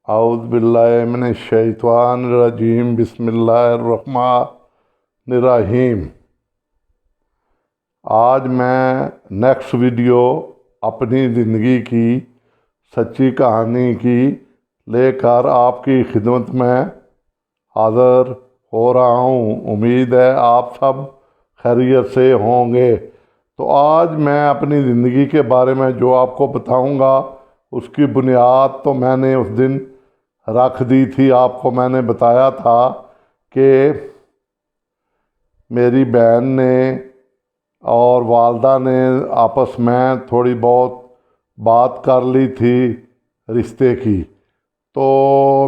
اعوذ باللہ من الشیطان الرجیم بسم اللہ الرحمن الرحیم۔ آج میں نیکسٹ ویڈیو اپنی زندگی کی سچی کہانی کی لے کر آپ کی خدمت میں حاضر ہو رہا ہوں۔ امید ہے آپ سب خیریت سے ہوں گے۔ تو آج میں اپنی زندگی کے بارے میں جو آپ کو بتاؤں گا اس کی بنیاد تو میں نے اس دن رکھ دی تھی۔ آپ کو میں نے بتایا تھا کہ میری بہن نے اور والدہ نے آپس میں تھوڑی بہت بات کر لی تھی رشتے کی۔ تو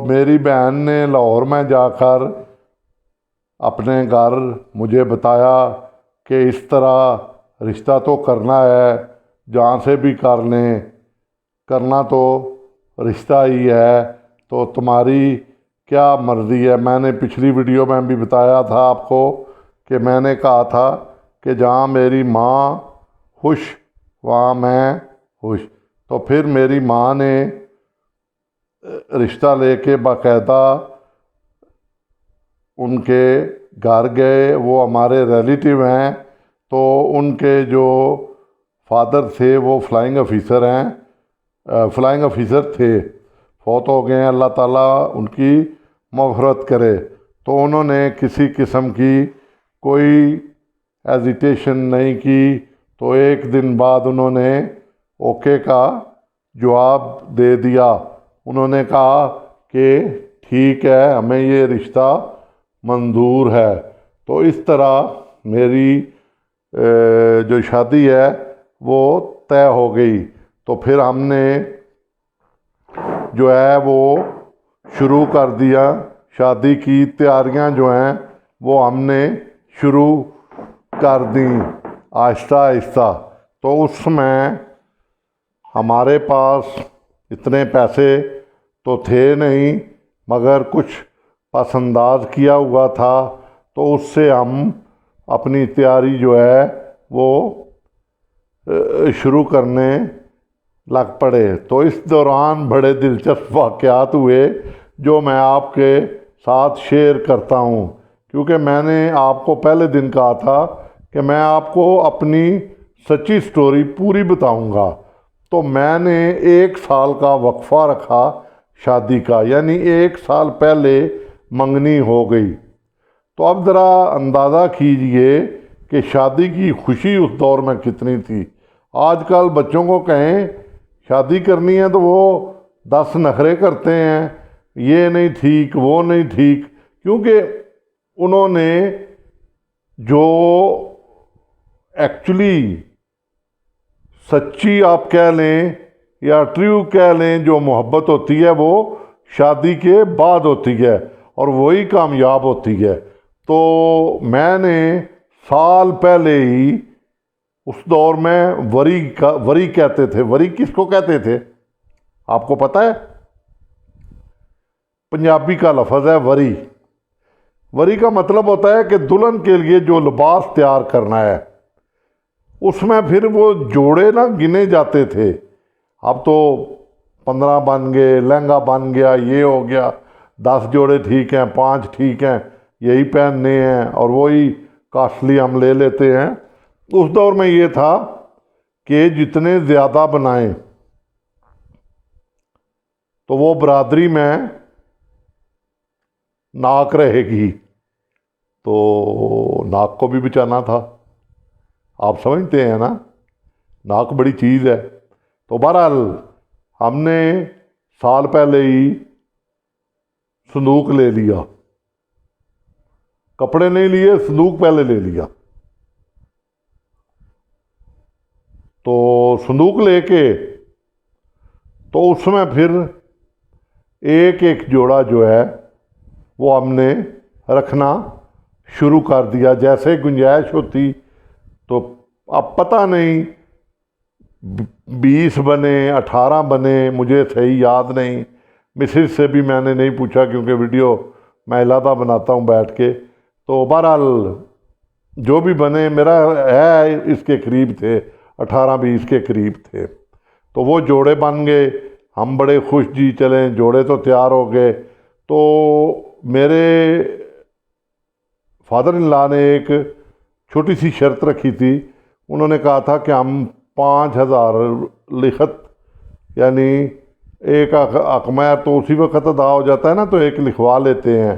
میری بہن نے لاہور میں جا کر اپنے گھر مجھے بتایا کہ اس طرح رشتہ تو کرنا ہے، جہاں سے بھی کر لیں، کرنا تو رشتہ ہی ہے، تو تمہاری کیا مرضی ہے۔ میں نے پچھلی ویڈیو میں بھی بتایا تھا آپ کو کہ میں نے کہا تھا کہ جہاں میری ماں خوش وہاں میں خوش۔ تو پھر میری ماں نے رشتہ لے کے باقاعدہ ان کے گھر گئے۔ وہ ہمارے ریلیٹیو ہیں، تو ان کے جو فادر تھے وہ فلائنگ آفیسر تھے، فوت ہو گئے ہیں، اللہ تعالیٰ ان کی مغفرت کرے۔ تو انہوں نے کسی قسم کی کوئی ایزیٹیشن نہیں کی۔ تو ایک دن بعد انہوں نے اوکے کا جواب دے دیا۔ انہوں نے کہا کہ ٹھیک ہے، ہمیں یہ رشتہ منظور ہے۔ تو اس طرح میری جو شادی ہے وہ طے ہو گئی۔ تو پھر ہم نے جو ہے وہ شروع کر دیا، شادی کی تیاریاں جو ہیں وہ ہم نے شروع کر دیں آہستہ آہستہ۔ تو اس میں ہمارے پاس اتنے پیسے تو تھے نہیں، مگر کچھ پس انداز کیا ہوا تھا، تو اس سے ہم اپنی تیاری جو ہے وہ شروع کرنے لگ پڑے۔ تو اس دوران بڑے دلچسپ واقعات ہوئے جو میں آپ کے ساتھ شیئر کرتا ہوں، کیونکہ میں نے آپ کو پہلے دن کہا تھا کہ میں آپ کو اپنی سچی سٹوری پوری بتاؤں گا۔ تو میں نے 1 سال کا وقفہ رکھا شادی کا، یعنی 1 سال پہلے منگنی ہو گئی۔ تو اب ذرا اندازہ کیجئے کہ شادی کی خوشی اس دور میں کتنی تھی۔ آج کل بچوں کو کہیں شادی کرنی ہے تو وہ 10 نخرے کرتے ہیں، یہ نہیں ٹھیک، وہ نہیں ٹھیک، کیونکہ انہوں نے جو ایکچولی سچی آپ کہہ لیں یا ٹریو کہہ لیں جو محبت ہوتی ہے وہ شادی کے بعد ہوتی ہے، اور وہی کامیاب ہوتی ہے۔ تو میں نے سال پہلے ہی اس دور میں وری کہتے تھے۔ وری کس کو کہتے تھے آپ کو پتہ ہے؟ پنجابی کا لفظ ہے وری۔ وری کا مطلب ہوتا ہے کہ دلہن کے لیے جو لباس تیار کرنا ہے، اس میں پھر وہ جوڑے نہ گنے جاتے تھے۔ اب تو 15 بن گئے، لہنگا بن گیا، یہ ہو گیا، 10 جوڑے ٹھیک ہیں، 5 ٹھیک ہیں، یہی پہننے ہیں، اور وہی کاسٹلی ہم لے لیتے ہیں۔ اس دور میں یہ تھا کہ جتنے زیادہ بنائیں تو وہ برادری میں ناک رہے گی، تو ناک کو بھی بچانا تھا۔ آپ سمجھتے ہیں نا، ناک بڑی چیز ہے۔ تو بہرحال ہم نے سال پہلے ہی صندوق لے لیا، کپڑے نہیں لیے، صندوق پہلے لے لیا۔ تو صندوق لے کے تو اس میں پھر ایک ایک جوڑا جو ہے وہ ہم نے رکھنا شروع کر دیا، جیسے گنجائش ہوتی۔ تو اب پتہ نہیں 20 بنے 18 بنے، مجھے صحیح یاد نہیں، مسز سے بھی میں نے نہیں پوچھا کیونکہ ویڈیو میں علیحدہ بناتا ہوں بیٹھ کے۔ تو بہرحال جو بھی بنے، میرا ہے اس کے قریب تھے، 18-20 کے قریب تھے۔ تو وہ جوڑے بن گئے، ہم بڑے خوش جی چلیں جوڑے تو تیار ہو گئے۔ تو میرے فادر ان لا نے ایک چھوٹی سی شرط رکھی تھی، انہوں نے کہا تھا کہ ہم 5,000 لکھت، یعنی ایک اقمیر تو اسی وقت ادا ہو جاتا ہے نا، تو ایک لکھوا لیتے ہیں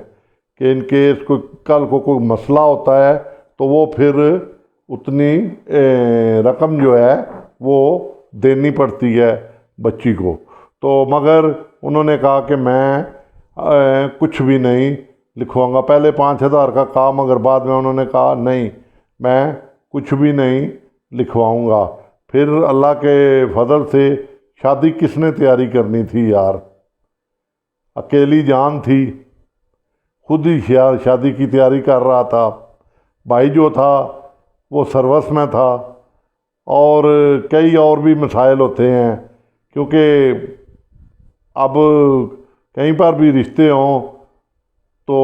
کہ ان کیس کوئی کل کو کوئی مسئلہ ہوتا ہے تو وہ پھر اتنی رقم جو ہے وہ دینی پڑتی ہے بچی کو۔ تو مگر انہوں نے کہا کہ میں کچھ بھی نہیں لکھواؤں گا، پہلے 5,000 کا کہا مگر بعد میں انہوں نے کہا نہیں میں کچھ بھی نہیں لکھواؤں گا۔ پھر اللہ کے فضل سے شادی کس نے تیاری کرنی تھی یار، اکیلی جان تھی، خود ہی شادی کی تیاری کر رہا تھا، بھائی جو تھا وہ سروس میں تھا، اور کئی اور بھی مسائل ہوتے ہیں، کیونکہ اب کہیں پر بھی رشتے ہوں تو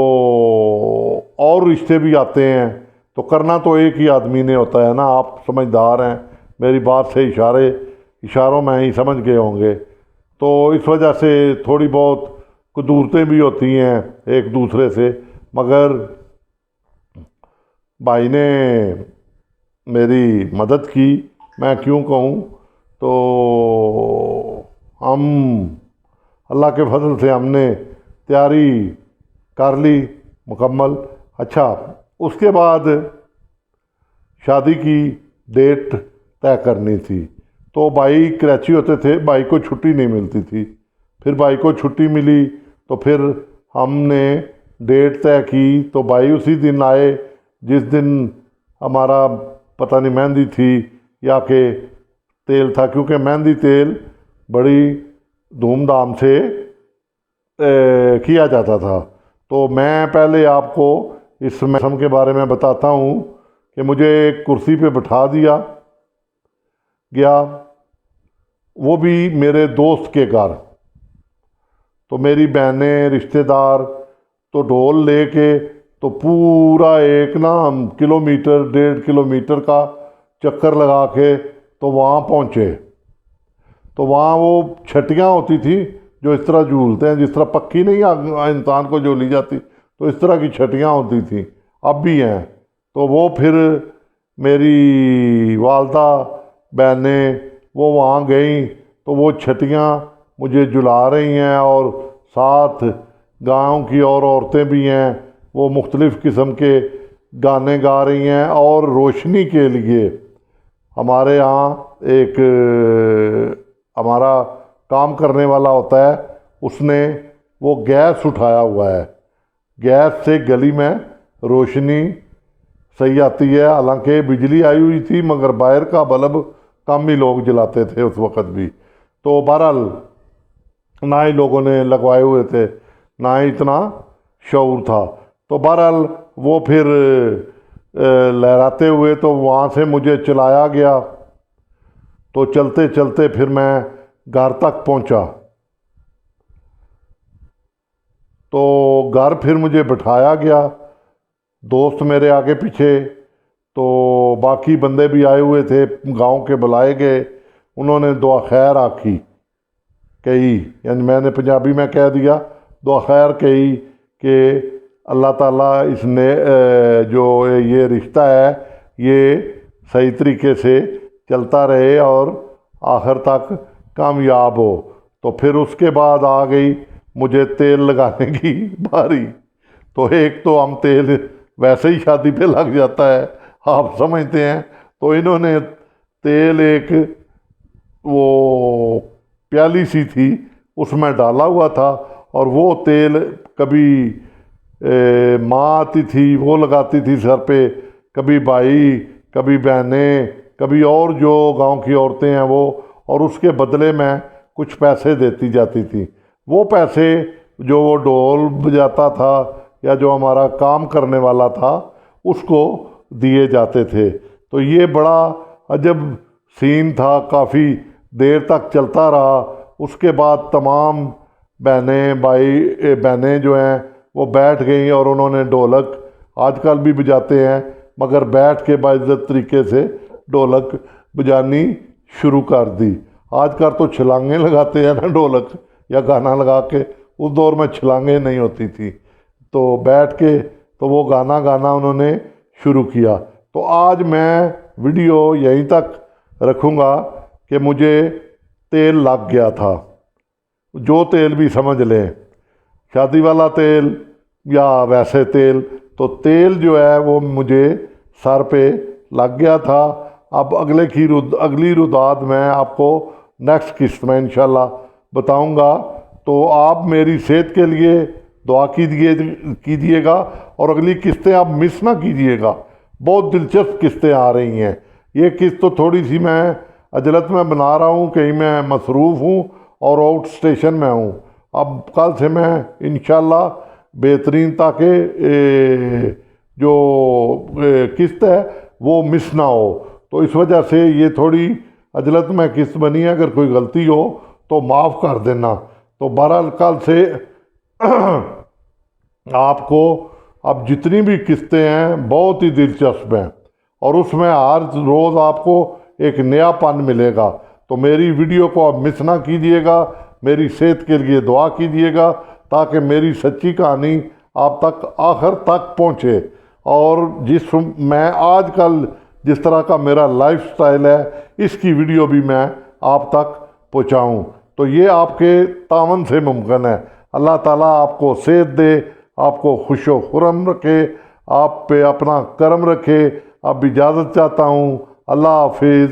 اور رشتے بھی آتے ہیں، تو کرنا تو ایک ہی آدمی نے ہوتا ہے نا، آپ سمجھدار ہیں، میری بات سے اشاروں میں ہی سمجھ گئے ہوں گے۔ تو اس وجہ سے تھوڑی بہت قدورتیں بھی ہوتی ہیں ایک دوسرے سے، مگر بھائی نے میری مدد کی، میں کیوں کہوں۔ تو ہم اللہ کے فضل سے ہم نے تیاری کر لی مکمل۔ اچھا، اس کے بعد شادی کی ڈیٹ طے کرنی تھی، تو بھائی کراچی ہوتے تھے، بھائی کو چھٹی نہیں ملتی تھی، پھر بھائی کو چھٹی ملی تو پھر ہم نے ڈیٹ طے کی، تو بھائی اسی دن آئے جس دن ہمارا پتہ نہیں مہندی تھی یا کہ تیل تھا، کیونکہ مہندی تیل بڑی دھوم دھام سے کیا جاتا تھا۔ تو میں پہلے آپ کو اس رسم کے بارے میں بتاتا ہوں کہ مجھے ایک کرسی پہ بٹھا دیا گیا، وہ بھی میرے دوست کے گھر، تو میری بہنیں رشتہ دار تو ڈھول لے کے تو پورا ایک نا کلومیٹر 1.5 کلومیٹر کا چکر لگا کے تو وہاں پہنچے۔ تو وہاں وہ چھٹیاں ہوتی تھیں جو اس طرح جھولتے ہیں، جس طرح پکی نہیں انسان کو جھولی جاتی، تو اس طرح کی چھٹیاں ہوتی تھیں، اب بھی ہیں۔ تو وہ پھر میری والدہ بہنیں وہ وہاں گئیں، تو وہ چھٹیاں مجھے جھلا رہی ہیں، اور ساتھ گاؤں کی اور عورتیں بھی ہیں، وہ مختلف قسم کے گانے گا رہی ہیں۔ اور روشنی کے لیے ہمارے یہاں ایک ہمارا کام کرنے والا ہوتا ہے، اس نے وہ گیس اٹھایا ہوا ہے، گیس سے گلی میں روشنی صحیح آتی ہے، حالانکہ بجلی آئی ہوئی تھی مگر باہر کا بلب کم ہی لوگ جلاتے تھے اس وقت بھی۔ تو بہرحال نہ ہی لوگوں نے لگوائے ہوئے تھے، نہ ہی اتنا شعور تھا۔ تو بہرحال وہ پھر لہراتے ہوئے تو وہاں سے مجھے چلایا گیا، تو چلتے چلتے پھر میں گھر تک پہنچا، تو گھر پھر مجھے بٹھایا گیا، دوست میرے آگے پیچھے، تو باقی بندے بھی آئے ہوئے تھے گاؤں کے بلائے گئے، انہوں نے دعا خیر آکھی کہی، یعنی میں نے پنجابی میں کہہ دیا دعا خیر کہی کہ اللہ تعالیٰ اس نے جو یہ رشتہ ہے یہ صحیح طریقے سے چلتا رہے اور آخر تک کامیاب ہو۔ تو پھر اس کے بعد آ گئی مجھے تیل لگانے کی باری۔ تو ایک تو ہم تیل ویسے ہی شادی پہ لگ جاتا ہے، آپ سمجھتے ہیں، تو انہوں نے تیل ایک وہ پیالی سی تھی اس میں ڈالا ہوا تھا، اور وہ تیل کبھی ماں آتی تھی وہ لگاتی تھی سر پہ، کبھی بھائی، کبھی بہنیں، کبھی اور جو گاؤں کی عورتیں ہیں وہ، اور اس کے بدلے میں کچھ پیسے دیتی جاتی تھیں۔ وہ پیسے جو وہ ڈھول بجاتا تھا یا جو ہمارا کام کرنے والا تھا اس کو دیے جاتے تھے۔ تو یہ بڑا عجب سین تھا، کافی دیر تک چلتا رہا۔ اس کے بعد تمام بہنیں جو ہیں وہ بیٹھ گئیں، اور انہوں نے ڈھولک آج کل بھی بجاتے ہیں مگر بیٹھ کے باعزت طریقے سے ڈھولک بجانی شروع کر دی۔ آج کل تو چھلانگیں لگاتے ہیں نا ڈھولک یا گانا لگا کے، اس دور میں چھلانگیں نہیں ہوتی تھی، تو بیٹھ کے تو وہ گانا گانا انہوں نے شروع کیا۔ تو آج میں ویڈیو یہیں تک رکھوں گا کہ مجھے تیل لگ گیا تھا، جو تیل بھی سمجھ لیں، شادی والا تیل یا ویسے تیل، تو تیل جو ہے وہ مجھے سر پہ لگ گیا تھا۔ اب اگلی رداد میں آپ کو نیکسٹ قسط میں انشاءاللہ بتاؤں گا۔ تو آپ میری صحت کے لیے دعا کیجیے گا، اور اگلی قسطیں آپ مس نہ کیجیے گا، بہت دلچسپ قسطیں آ رہی ہیں۔ یہ قسط تو تھوڑی سی میں عجلت میں بنا رہا ہوں، کہیں میں مصروف ہوں اور آؤٹ اسٹیشن میں ہوں۔ اب کل سے میں انشاءاللہ بہترین، تاکہ جو قسط ہے وہ مس نہ ہو، تو اس وجہ سے یہ تھوڑی عجلت میں قسط بنی ہے، اگر کوئی غلطی ہو تو معاف کر دینا۔ تو بہرحال کل سے آپ کو اب جتنی بھی قسطیں ہیں بہت ہی دلچسپ ہیں، اور اس میں ہر روز آپ کو ایک نیا پن ملے گا۔ تو میری ویڈیو کو اب مس نہ کیجیے گا، میری صحت کے لیے دعا کیجیے گا، تاکہ میری سچی کہانی آپ تک آخر تک پہنچے، اور میں آج کل جس طرح کا میرا لائف سٹائل ہے، اس کی ویڈیو بھی میں آپ تک پہنچاؤں۔ تو یہ آپ کے تعاون سے ممکن ہے۔ اللہ تعالیٰ آپ کو صحت دے، آپ کو خوش و خرم رکھے، آپ پہ اپنا کرم رکھے۔ اب اجازت چاہتا ہوں، اللہ حافظ۔